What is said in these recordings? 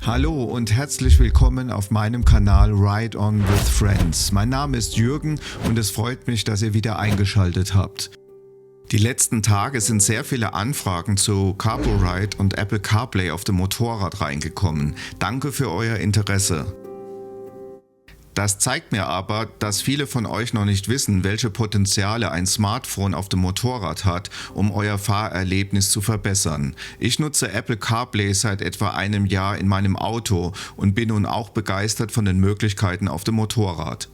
Hallo und herzlich willkommen auf meinem Kanal Ride On with Friends. Mein Name ist Jürgen und es freut mich, dass ihr wieder eingeschaltet habt. Die letzten Tage sind sehr viele Anfragen zu CarboRide und Apple CarPlay auf dem Motorrad reingekommen. Danke für euer Interesse. Das zeigt mir aber, dass viele von euch noch nicht wissen, welche Potenziale ein Smartphone auf dem Motorrad hat, um euer Fahrerlebnis zu verbessern. Ich nutze Apple CarPlay seit etwa einem Jahr in meinem Auto und bin nun auch begeistert von den Möglichkeiten auf dem Motorrad.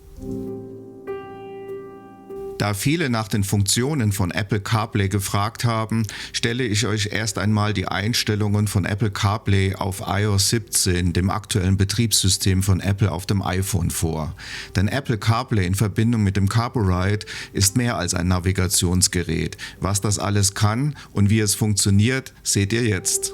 Da viele nach den Funktionen von Apple CarPlay gefragt haben, stelle ich euch erst einmal die Einstellungen von Apple CarPlay auf iOS 17, dem aktuellen Betriebssystem von Apple auf dem iPhone vor. Denn Apple CarPlay in Verbindung mit dem CarboRide ist mehr als ein Navigationsgerät. Was das alles kann und wie es funktioniert, seht ihr jetzt.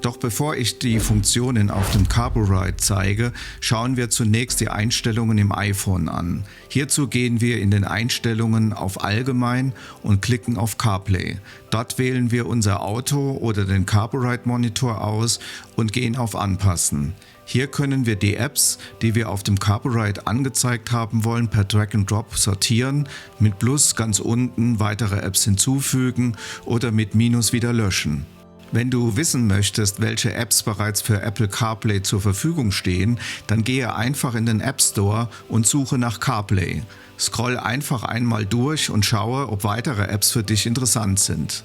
Doch bevor ich die Funktionen auf dem CarboRide zeige, schauen wir zunächst die Einstellungen im iPhone an. Hierzu gehen wir in den Einstellungen auf Allgemein und klicken auf CarPlay. Dort wählen wir unser Auto oder den CarboRide-Monitor aus und gehen auf Anpassen. Hier können wir die Apps, die wir auf dem CarboRide angezeigt haben wollen, per Drag and Drop sortieren, mit Plus ganz unten weitere Apps hinzufügen oder mit Minus wieder löschen. Wenn du wissen möchtest, welche Apps bereits für Apple CarPlay zur Verfügung stehen, dann gehe einfach in den App Store und suche nach CarPlay. Scroll einfach einmal durch und schaue, ob weitere Apps für dich interessant sind.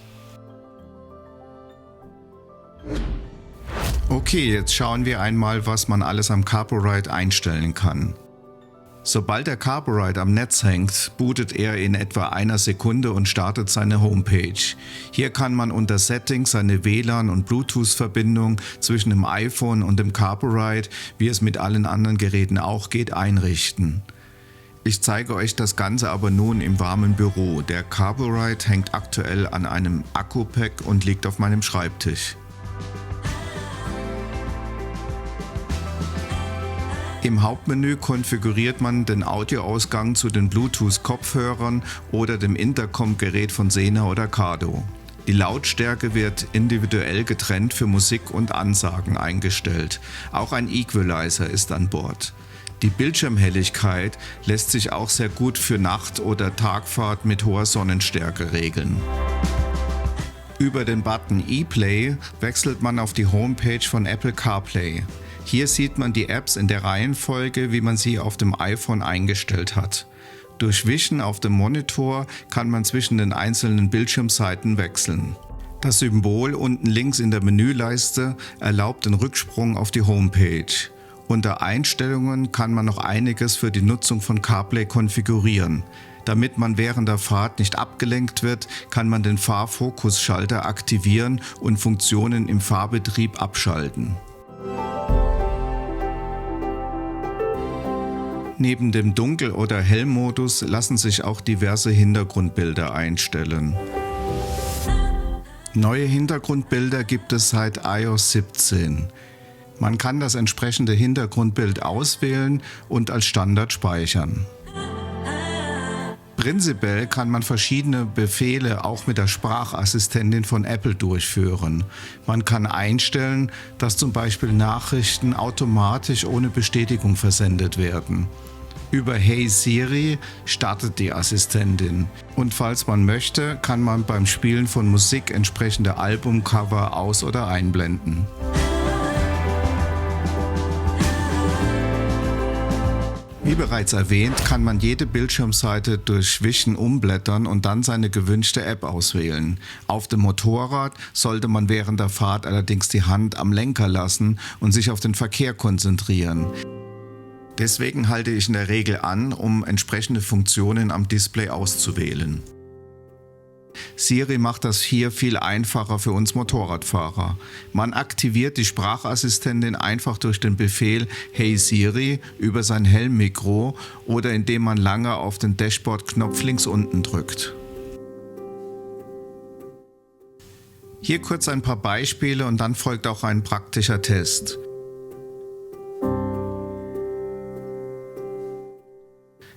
Okay, jetzt schauen wir einmal, was man alles am CarboRide einstellen kann. Sobald der CarboRide am Netz hängt, bootet er in etwa einer Sekunde und startet seine Homepage. Hier kann man unter Settings seine WLAN- und Bluetooth-Verbindung zwischen dem iPhone und dem CarboRide, wie es mit allen anderen Geräten auch geht, einrichten. Ich zeige euch das Ganze aber nun im warmen Büro. Der CarboRide hängt aktuell an einem Akku-Pack und liegt auf meinem Schreibtisch. Im Hauptmenü konfiguriert man den Audioausgang zu den Bluetooth-Kopfhörern oder dem Intercom-Gerät von Sena oder Cardo. Die Lautstärke wird individuell getrennt für Musik und Ansagen eingestellt. Auch ein Equalizer ist an Bord. Die Bildschirmhelligkeit lässt sich auch sehr gut für Nacht- oder Tagfahrt mit hoher Sonnenstärke regeln. Über den Button ePlay wechselt man auf die Homepage von Apple CarPlay. Hier sieht man die Apps in der Reihenfolge, wie man sie auf dem iPhone eingestellt hat. Durch Wischen auf dem Monitor kann man zwischen den einzelnen Bildschirmseiten wechseln. Das Symbol unten links in der Menüleiste erlaubt den Rücksprung auf die Homepage. Unter Einstellungen kann man noch einiges für die Nutzung von CarPlay konfigurieren. Damit man während der Fahrt nicht abgelenkt wird, kann man den Fahrfokusschalter aktivieren und Funktionen im Fahrbetrieb abschalten. Neben dem Dunkel- oder Hellmodus lassen sich auch diverse Hintergrundbilder einstellen. Neue Hintergrundbilder gibt es seit iOS 17. Man kann das entsprechende Hintergrundbild auswählen und als Standard speichern. Prinzipiell kann man verschiedene Befehle auch mit der Sprachassistentin von Apple durchführen. Man kann einstellen, dass zum Beispiel Nachrichten automatisch ohne Bestätigung versendet werden. Über Hey Siri startet die Assistentin. Und falls man möchte, kann man beim Spielen von Musik entsprechende Albumcover aus- oder einblenden. Wie bereits erwähnt, kann man jede Bildschirmseite durch Wischen umblättern und dann seine gewünschte App auswählen. Auf dem Motorrad sollte man während der Fahrt allerdings die Hand am Lenker lassen und sich auf den Verkehr konzentrieren. Deswegen halte ich in der Regel an, um entsprechende Funktionen am Display auszuwählen. Siri macht das hier viel einfacher für uns Motorradfahrer. Man aktiviert die Sprachassistentin einfach durch den Befehl Hey Siri über sein Helmmikro oder indem man lange auf den Dashboard-Knopf links unten drückt. Hier kurz ein paar Beispiele und dann folgt auch ein praktischer Test.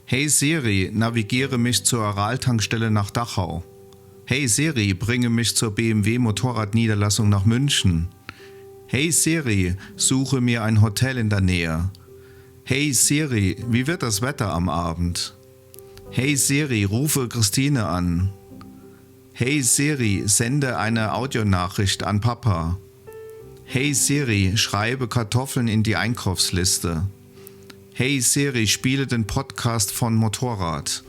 Hey Siri, navigiere mich zur Aral-Tankstelle nach Dachau. Hey Siri, bringe mich zur BMW Motorradniederlassung nach München. Hey Siri, suche mir ein Hotel in der Nähe. Hey Siri, wie wird das Wetter am Abend? Hey Siri, rufe Christine an. Hey Siri, sende eine Audionachricht an Papa. Hey Siri, schreibe Kartoffeln in die Einkaufsliste. Hey Siri, spiele den Podcast von Motorrad.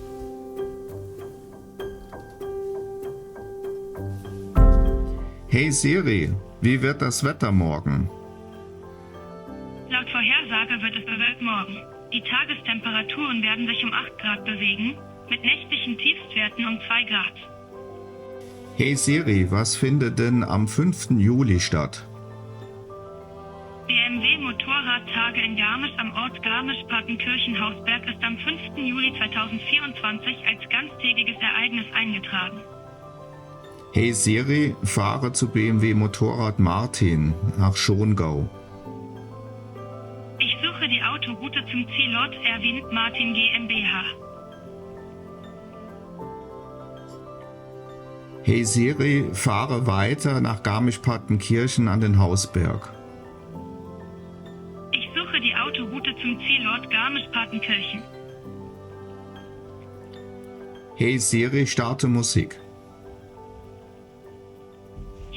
Hey Siri, wie wird das Wetter morgen? Laut Vorhersage wird es bewölkt morgen. Die Tagestemperaturen werden sich um 8 Grad bewegen, mit nächtlichen Tiefstwerten um 2 Grad. Hey Siri, was findet denn am 5. Juli statt? BMW Motorradtage in Garmisch am Ort Garmisch-Partenkirchen-Hausberg ist am 5. Juli 2024 als ganztägiges Ereignis eingetragen. Hey Siri, fahre zu BMW Motorrad Martin nach Schongau. Ich suche die Autoroute zum Zielort Erwin Martin GmbH. Hey Siri, fahre weiter nach Garmisch-Partenkirchen an den Hausberg. Ich suche die Autoroute zum Zielort Garmisch-Partenkirchen. Hey Siri, starte Musik.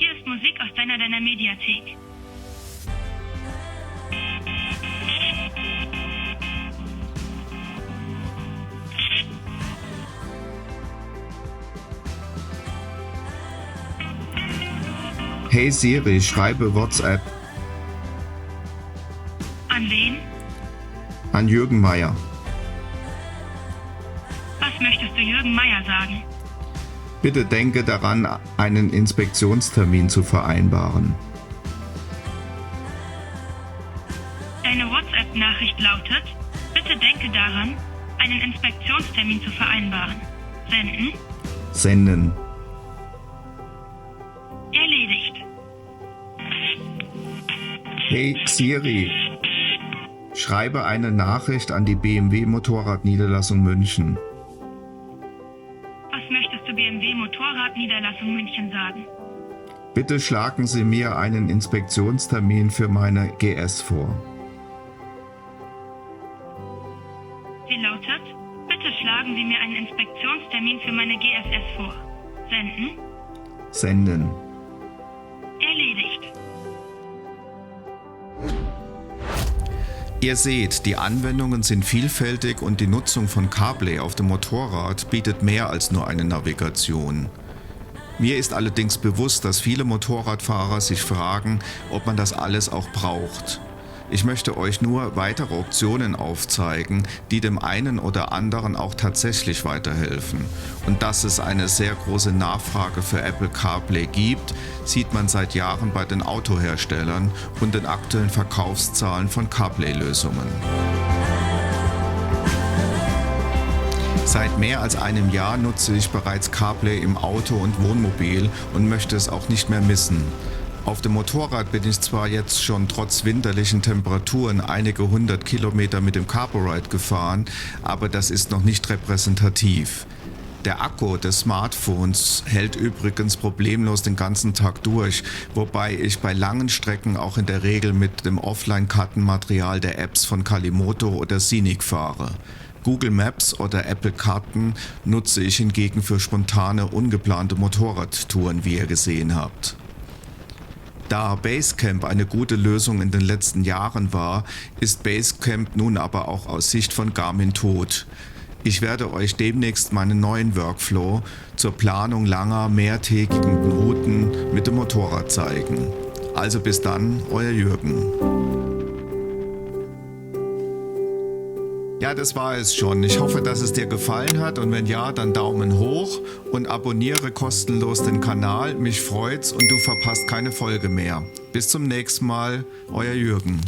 Hier ist Musik aus deiner Mediathek. Hey Siri, schreibe WhatsApp An wen? an Jürgen Meier. Was möchtest du Jürgen Meier sagen? Bitte denke daran, einen Inspektionstermin zu vereinbaren. Deine WhatsApp-Nachricht lautet: Bitte denke daran, einen Inspektionstermin zu vereinbaren. Senden? Senden. Erledigt. Hey Siri, schreibe eine Nachricht an die BMW Motorradniederlassung München. Was möchtest du BMW Motorradniederlassung München sagen? Bitte schlagen Sie mir einen Inspektionstermin für meine GS vor. Sie lautet: Bitte schlagen Sie mir einen Inspektionstermin für meine GSS vor. Senden? Senden. Erledigt. Ihr seht, die Anwendungen sind vielfältig und die Nutzung von CarPlay auf dem Motorrad bietet mehr als nur eine Navigation. Mir ist allerdings bewusst, dass viele Motorradfahrer sich fragen, ob man das alles auch braucht. Ich möchte euch nur weitere Optionen aufzeigen, die dem einen oder anderen auch tatsächlich weiterhelfen. Und dass es eine sehr große Nachfrage für Apple CarPlay gibt, sieht man seit Jahren bei den Autoherstellern und den aktuellen Verkaufszahlen von CarPlay-Lösungen. Seit mehr als einem Jahr nutze ich bereits CarPlay im Auto und Wohnmobil und möchte es auch nicht mehr missen. Auf dem Motorrad bin ich zwar jetzt schon trotz winterlichen Temperaturen einige 100 Kilometer mit dem Carboride gefahren, aber das ist noch nicht repräsentativ. Der Akku des Smartphones hält übrigens problemlos den ganzen Tag durch, wobei ich bei langen Strecken auch in der Regel mit dem Offline-Kartenmaterial der Apps von Kalimoto oder Scenic fahre. Google Maps oder Apple Karten nutze ich hingegen für spontane, ungeplante Motorradtouren, wie ihr gesehen habt. Da Basecamp eine gute Lösung in den letzten Jahren war, ist Basecamp nun aber auch aus Sicht von Garmin tot. Ich werde euch demnächst meinen neuen Workflow zur Planung langer, mehrtägigen Routen mit dem Motorrad zeigen. Also bis dann, euer Jürgen. Ja, das war es schon. Ich hoffe, dass es dir gefallen hat und wenn ja, dann Daumen hoch und abonniere kostenlos den Kanal. Mich freut's und du verpasst keine Folge mehr. Bis zum nächsten Mal, euer Jürgen.